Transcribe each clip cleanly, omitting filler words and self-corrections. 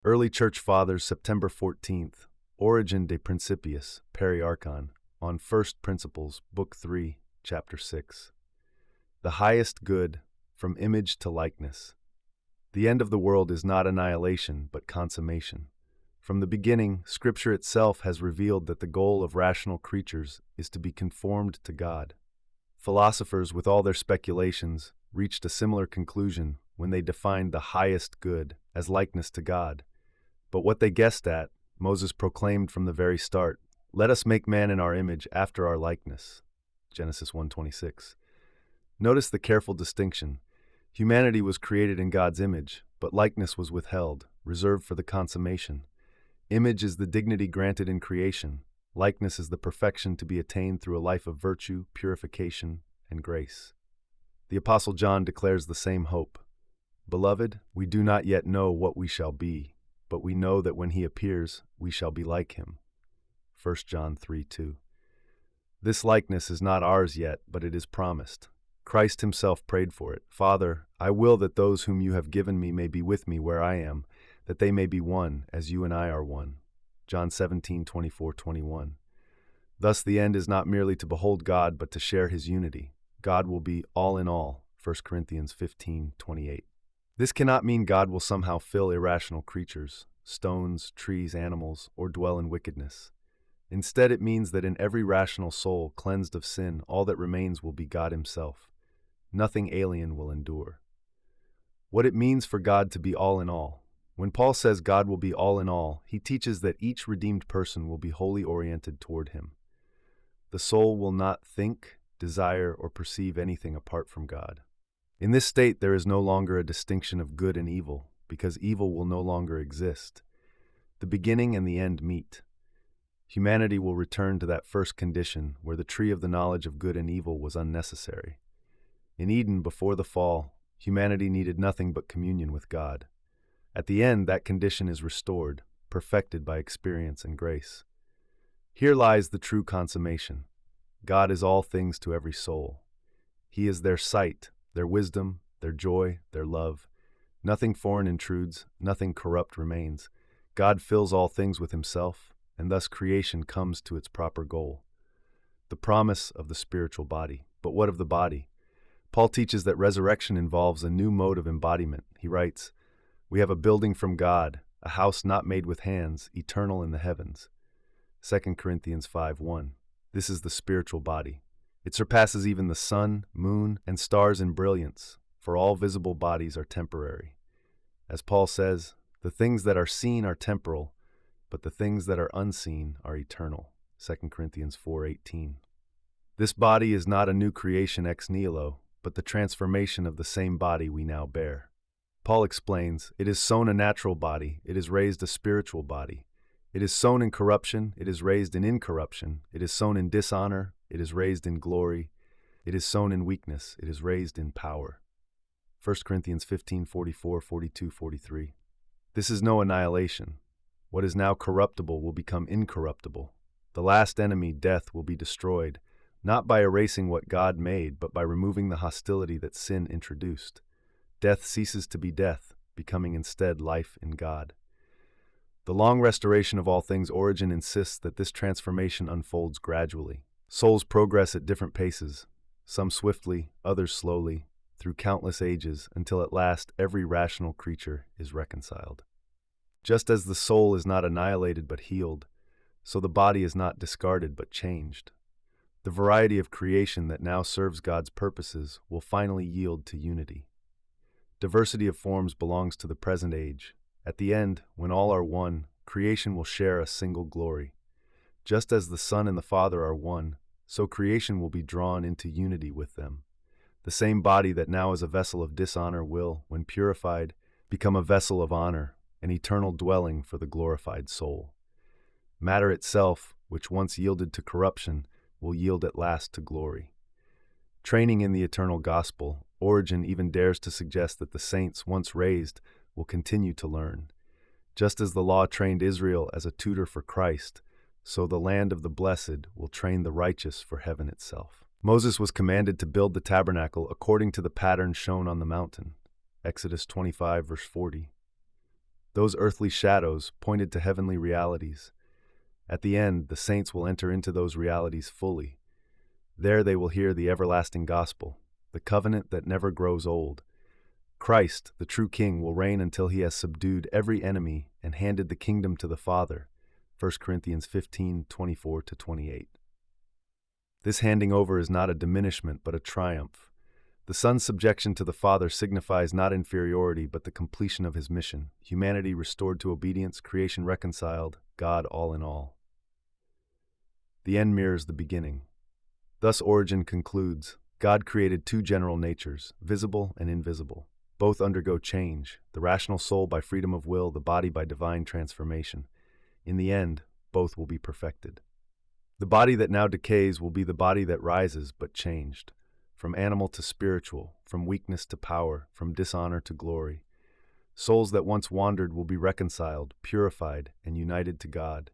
Early Church Fathers, September 14th, Origen de Principiis, Peri Archon, on First Principles, Book 3, Chapter 6. The highest good, from image to likeness. The end of the world is not annihilation, but consummation. From the beginning, Scripture itself has revealed that the goal of rational creatures is to be conformed to God. Philosophers, with all their speculations, reached a similar conclusion when they defined the highest good as likeness to God. But what they guessed at, Moses proclaimed from the very start, "Let us make man in our image after our likeness." Genesis 1:26. Notice the careful distinction. Humanity was created in God's image, but likeness was withheld, reserved for the consummation. Image is the dignity granted in creation. Likeness is the perfection to be attained through a life of virtue, purification, and grace. The Apostle John declares the same hope. "Beloved, we do not yet know what we shall be, but we know that when he appears, we shall be like him." 1 John 3:2. This likeness is not ours yet, but it is promised. Christ himself prayed for it. "Father, I will that those whom you have given me may be with me where I am, that they may be one, as you and I are one." John 17:24-21. Thus the end is not merely to behold God, but to share his unity. God will be all in all, 1 Corinthians 15:28. This cannot mean God will somehow fill irrational creatures, stones, trees, animals, or dwell in wickedness. Instead, it means that in every rational soul cleansed of sin, all that remains will be God himself. Nothing alien will endure. What it means for God to be all in all. When Paul says God will be all in all, he teaches that each redeemed person will be wholly oriented toward him. The soul will not think, desire, or perceive anything apart from God. In this state, there is no longer a distinction of good and evil, because evil will no longer exist. The beginning and the end meet. Humanity will return to that first condition where the tree of the knowledge of good and evil was unnecessary. In Eden, before the fall, humanity needed nothing but communion with God. At the end, that condition is restored, perfected by experience and grace. Here lies the true consummation. God is all things to every soul. He is their sight, their wisdom, their joy, their love. Nothing foreign intrudes, nothing corrupt remains. God fills all things with himself, and thus creation comes to its proper goal. The promise of the spiritual body. But what of the body? Paul teaches that resurrection involves a new mode of embodiment. He writes, "We have a building from God, a house not made with hands, eternal in the heavens." 2 Corinthians 5:1. This is the spiritual body. It surpasses even the sun, moon, and stars in brilliance, for all visible bodies are temporary. As Paul says, "The things that are seen are temporal, but the things that are unseen are eternal." 2 Corinthians 4:18. This body is not a new creation ex nihilo, but the transformation of the same body we now bear. Paul explains, "It is sown a natural body, it is raised a spiritual body. It is sown in corruption, it is raised in incorruption. It is sown in dishonor, it is raised in glory. It is sown in weakness, it is raised in power." 1 Corinthians 15:44, 42, 43. This is no annihilation. What is now corruptible will become incorruptible. The last enemy, death, will be destroyed, not by erasing what God made, but by removing the hostility that sin introduced. Death ceases to be death, becoming instead life in God. The long restoration of all things. Origen insists that this transformation unfolds gradually. Souls progress at different paces, some swiftly, others slowly, through countless ages, until at last every rational creature is reconciled. Just as the soul is not annihilated but healed, so the body is not discarded but changed. The variety of creation that now serves God's purposes will finally yield to unity. Diversity of forms belongs to the present age. At the end, when all are one, creation will share a single glory. Just as the Son and the Father are one, so creation will be drawn into unity with them. The same body that now is a vessel of dishonor will, when purified, become a vessel of honor, an eternal dwelling for the glorified soul. Matter itself, which once yielded to corruption, will yield at last to glory. Training in the eternal gospel, Origen even dares to suggest that the saints, once raised, will continue to learn. Just as the law trained Israel as a tutor for Christ, so the land of the blessed will train the righteous for heaven itself. Moses was commanded to build the tabernacle according to the pattern shown on the mountain. Exodus 25, verse 40. Those earthly shadows pointed to heavenly realities. At the end, the saints will enter into those realities fully. There they will hear the everlasting gospel, the covenant that never grows old. Christ, the true King, will reign until he has subdued every enemy and handed the kingdom to the Father. 1 Corinthians 15:24-28. This handing over is not a diminishment but a triumph. The Son's subjection to the Father signifies not inferiority but the completion of his mission, humanity restored to obedience, creation reconciled, God all in all. The end mirrors the beginning. Thus Origen concludes, God created two general natures, visible and invisible. Both undergo change, the rational soul by freedom of will, the body by divine transformation. In the end, both will be perfected. The body that now decays will be the body that rises but changed, from animal to spiritual, from weakness to power, from dishonor to glory. Souls that once wandered will be reconciled, purified, and united to God.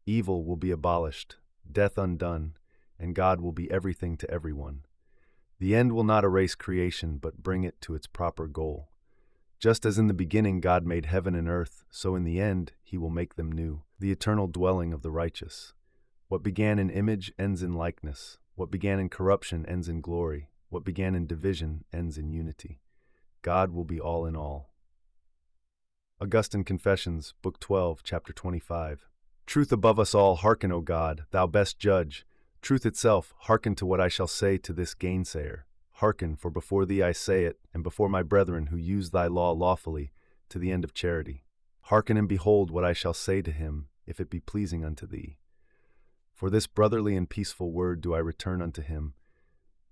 Evil will be abolished, death undone, and God will be everything to everyone. The end will not erase creation, but bring it to its proper goal. Just as in the beginning God made heaven and earth, so in the end he will make them new, the eternal dwelling of the righteous. What began in image ends in likeness. What began in corruption ends in glory. What began in division ends in unity. God will be all in all. Augustine Confessions, Book 12, Chapter 25. Truth above us all, hearken, O God, thou best judge. Truth itself, hearken to what I shall say to this gainsayer. Hearken, for before thee I say it, and before my brethren who use thy law lawfully, to the end of charity. Hearken and behold what I shall say to him, if it be pleasing unto thee. For this brotherly and peaceful word do I return unto him.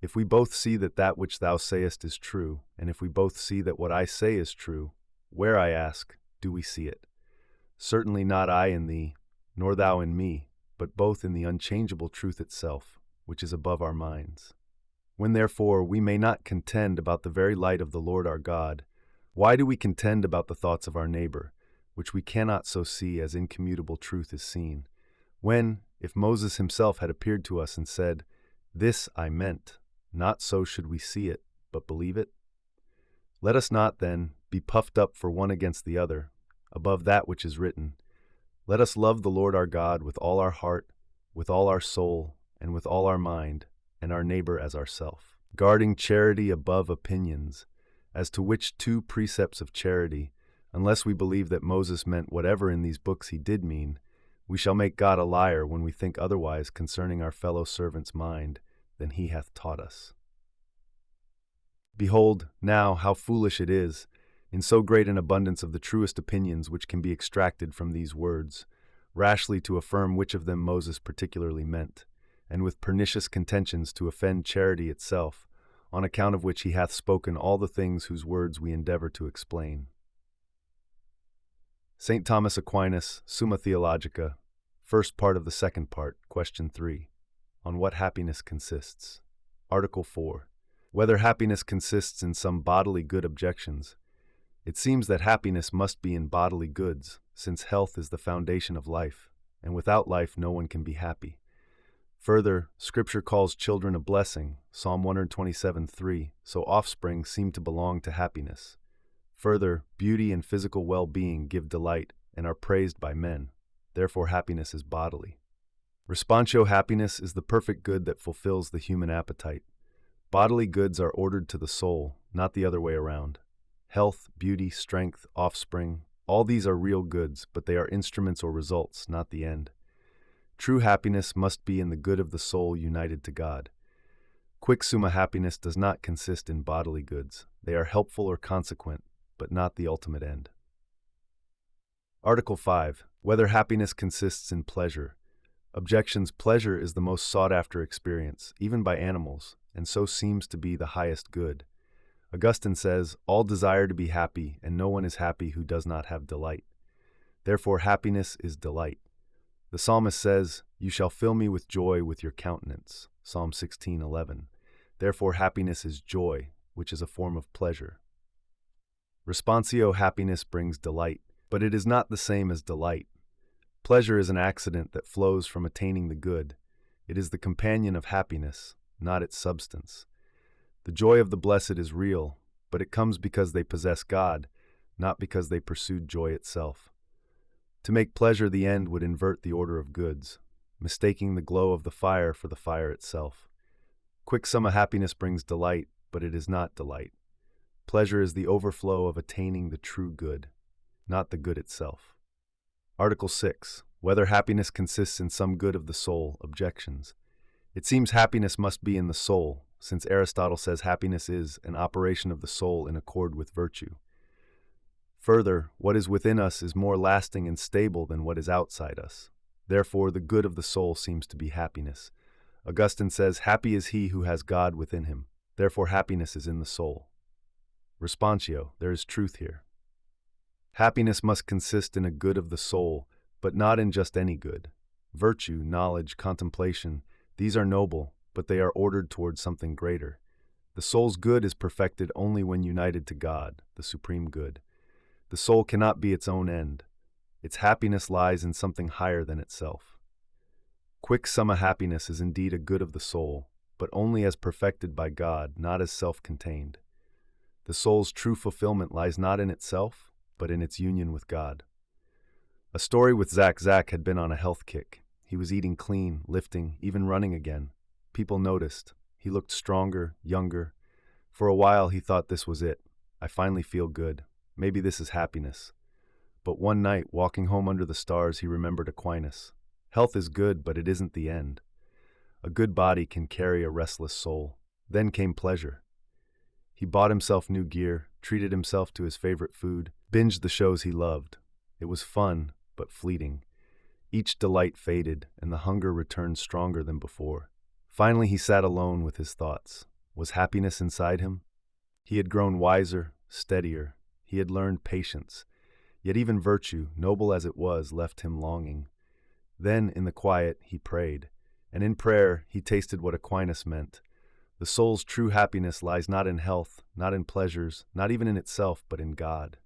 If we both see that that which thou sayest is true, and if we both see that what I say is true, where, I ask, do we see it? Certainly not I in thee, nor thou in me, but both in the unchangeable truth itself, which is above our minds. When therefore we may not contend about the very light of the Lord our God, why do we contend about the thoughts of our neighbor, which we cannot so see as incommutable truth is seen? When, if Moses himself had appeared to us and said, "This I meant," not so should we see it, but believe it? Let us not, then, be puffed up for one against the other, above that which is written. Let us love the Lord our God with all our heart, with all our soul, and with all our mind, and our neighbor as ourself. Guarding charity above opinions, as to which two precepts of charity, unless we believe that Moses meant whatever in these books he did mean, we shall make God a liar when we think otherwise concerning our fellow servant's mind than he hath taught us. Behold, now, how foolish it is, in so great an abundance of the truest opinions which can be extracted from these words, rashly to affirm which of them Moses particularly meant, and with pernicious contentions to offend charity itself, on account of which he hath spoken all the things whose words we endeavor to explain. St. Thomas Aquinas, Summa Theologica, first part of the second part, question 3. On what happiness consists. Article 4. Whether happiness consists in some bodily good objections. It seems that happiness must be in bodily goods, since health is the foundation of life, and without life no one can be happy. Further, Scripture calls children a blessing, Psalm 127:3, so offspring seem to belong to happiness. Further, beauty and physical well-being give delight and are praised by men. Therefore, happiness is bodily. Responsio happiness is the perfect good that fulfills the human appetite. Bodily goods are ordered to the soul, not the other way around. Health, beauty, strength, offspring, all these are real goods, but they are instruments or results, not the end. True happiness must be in the good of the soul united to God. Quick Summa happiness does not consist in bodily goods. They are helpful or consequent, but not the ultimate end. Article 5. Whether happiness consists in pleasure. Objections. Pleasure is the most sought-after experience, even by animals, and so seems to be the highest good. Augustine says, all desire to be happy, and no one is happy who does not have delight. Therefore, happiness is delight. The psalmist says, you shall fill me with joy with your countenance, Psalm 16:11. Therefore, happiness is joy, which is a form of pleasure. Responsio happiness brings delight, but it is not the same as delight. Pleasure is an accident that flows from attaining the good. It is the companion of happiness, not its substance. The joy of the blessed is real, but it comes because they possess God. not because they pursued joy itself. To make pleasure the end would invert the order of goods, mistaking the glow of the fire for the fire itself. Quick Summa happiness brings delight, but it is not delight. Pleasure is the overflow of attaining the true good, not the good itself. Article 6. Whether happiness consists in some good of the soul, objections. It seems happiness must be in the soul, since Aristotle says happiness is an operation of the soul in accord with virtue. Further, what is within us is more lasting and stable than what is outside us. Therefore, the good of the soul seems to be happiness. Augustine says, "Happy is he who has God within him." Therefore, happiness is in the soul. Responsio, there is truth here. Happiness must consist in a good of the soul, but not in just any good. Virtue, knowledge, contemplation, these are noble, but they are ordered towards something greater. The soul's good is perfected only when united to God, the supreme good. The soul cannot be its own end. Its happiness lies in something higher than itself. Quick Summa happiness is indeed a good of the soul, but only as perfected by God, not as self-contained. The soul's true fulfillment lies not in itself, but in its union with God. A story with Zach. Zach had been on a health kick. He was eating clean, lifting, even running again. People noticed. He looked stronger, younger. For a while he thought this was it. I finally feel good. Maybe this is happiness. But one night, walking home under the stars, he remembered Aquinas. Health is good, but it isn't the end. A good body can carry a restless soul. Then came pleasure. He bought himself new gear, treated himself to his favorite food, binged the shows he loved. It was fun, but fleeting. Each delight faded, and the hunger returned stronger than before. Finally, he sat alone with his thoughts. Was happiness inside him? He had grown wiser, steadier. He had learned patience. Yet even virtue, noble as it was, left him longing. Then, in the quiet, he prayed. And in prayer, he tasted what Aquinas meant. The soul's true happiness lies not in health, not in pleasures, not even in itself, but in God.